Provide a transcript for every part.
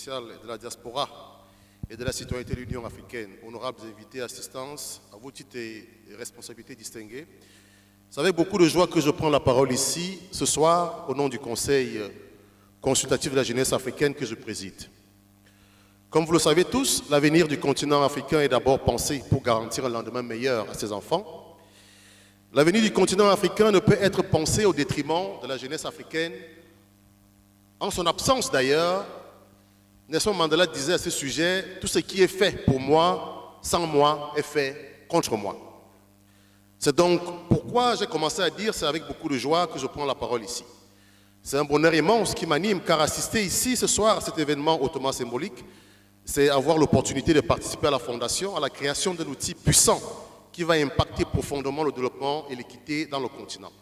sociale et de la diaspora et de la citoyenneté de l'Union africaine, honorables invités, assistance, à vos titres et responsabilités distinguées, c'est avec beaucoup de joie que je prends la parole ici, ce soir, au nom du Conseil consultatif de la jeunesse africaine que je préside. Comme vous le savez tous, l'avenir du continent africain est d'abord pensé pour garantir un lendemain meilleur à ses enfants. L'avenir du continent africain ne peut être pensé au détriment de la jeunesse africaine. En son absence d'ailleurs, Nelson Mandela disait à ce sujet, tout ce qui est fait pour moi, sans moi, est fait contre moi. C'est donc pourquoi j'ai commencé à dire, c'est avec beaucoup de joie que je prends la parole ici. C'est un bonheur immense qui m'anime, car assister ici ce soir à cet événement hautement symbolique, c'est avoir l'opportunité de participer à la fondation, à la création d'un outil puissant qui va impacter profondément le développement et l'équité dans le continent.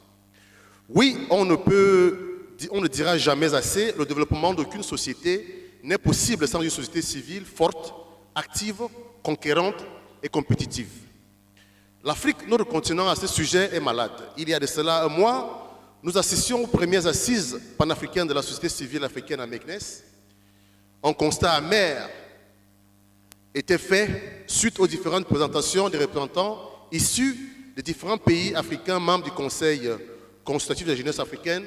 Oui, on ne dira jamais assez, le développement d'aucune société n'est possible sans une société civile forte, active, conquérante et compétitive. L'Afrique, notre continent, à ce sujet est malade. Il y a de cela un mois, nous assistions aux premières assises panafricaines de la société civile africaine à Meknes. Un constat amer était fait suite aux différentes présentations des représentants issus des différents pays africains membres du Conseil consultatif de la jeunesse africaine.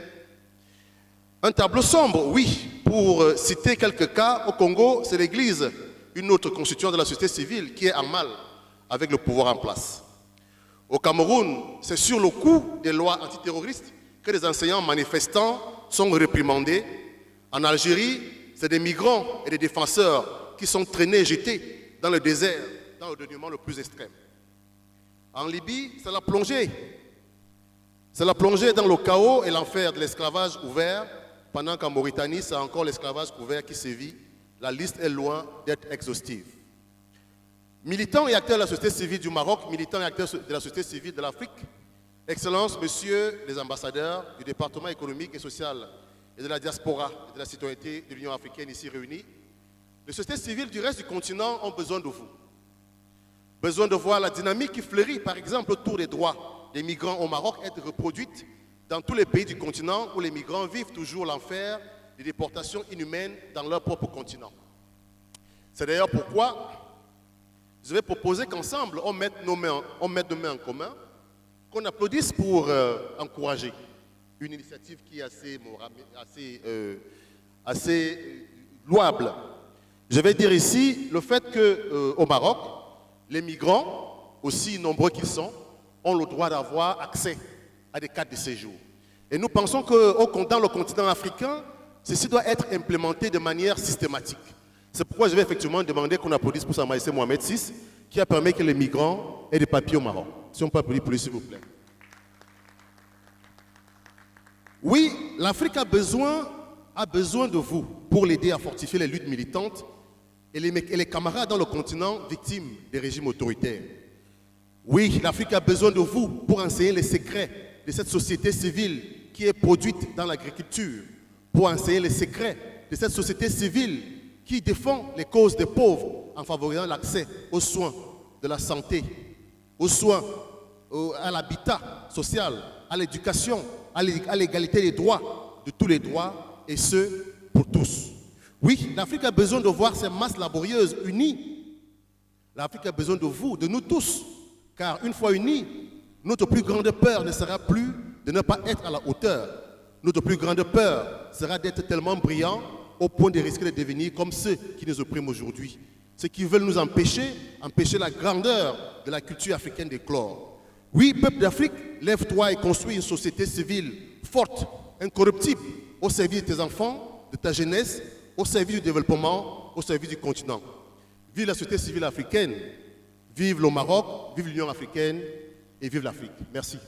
Un tableau sombre, oui, pour citer quelques cas. Au Congo, c'est l'Église, une autre constituante de la société civile, qui est en mal avec le pouvoir en place. Au Cameroun, c'est sur le coup des lois antiterroristes que les enseignants manifestants sont réprimandés. En Algérie, c'est des migrants et des défenseurs qui sont traînés et jetés dans le désert, dans le dénuement le plus extrême. En Libye, c'est la plongée. C'est la plongée dans le chaos et l'enfer de l'esclavage ouvert, pendant qu'en Mauritanie, c'est encore l'esclavage ouvert qui sévit. La liste est loin d'être exhaustive. Militants et acteurs de la société civile du Maroc, militants et acteurs de la société civile de l'Afrique, Excellences, Messieurs les ambassadeurs du département économique et social et de la diaspora et de la citoyenneté de l'Union africaine ici réunis, les sociétés civiles du reste du continent ont besoin de vous. Besoin de voir la dynamique qui fleurit, par exemple, autour des droits des migrants au Maroc être reproduite dans tous les pays du continent où les migrants vivent toujours l'enfer des déportations inhumaines dans leur propre continent. C'est d'ailleurs pourquoi je vais proposer qu'ensemble, on mette nos mains en commun, qu'on applaudisse pour encourager une initiative qui est assez louable. Je vais dire ici le fait qu'au Maroc, les migrants, aussi nombreux qu'ils sont, ont le droit d'avoir accès à des cartes de séjour. Et nous pensons que dans le continent africain, ceci doit être implémenté de manière systématique. C'est pourquoi je vais effectivement demander qu'on applaudisse pour Sa Majesté Mohamed VI, qui a permis que les migrants aient des papiers au Maroc. Si on peut applaudir pour lui, s'il vous plaît. Oui, l'Afrique a besoin de vous pour l'aider à fortifier les luttes militantes et les camarades dans le continent victimes des régimes autoritaires. Oui, l'Afrique a besoin de vous pour enseigner les secrets de cette société civile qui est produite dans l'agriculture, pour enseigner les secrets de cette société civile qui défend les causes des pauvres en favorisant l'accès aux soins de la santé, aux soins, à l'habitat social, à l'éducation, à l'égalité des droits, de tous les droits, et ce, pour tous. Oui, l'Afrique a besoin de voir ces masses laborieuses unies. L'Afrique a besoin de vous, de nous tous, car une fois unis, notre plus grande peur ne sera plus de ne pas être à la hauteur. Notre plus grande peur sera d'être tellement brillants au point de risquer de devenir comme ceux qui nous oppriment aujourd'hui. Ceux qui veulent nous empêcher la grandeur de la culture africaine d'éclore. Oui, peuple d'Afrique, lève-toi et construis une société civile forte, incorruptible, au service de tes enfants, de ta jeunesse, au service du développement, au service du continent. Vive la société civile africaine, vive le Maroc, vive l'Union africaine et vive l'Afrique. Merci.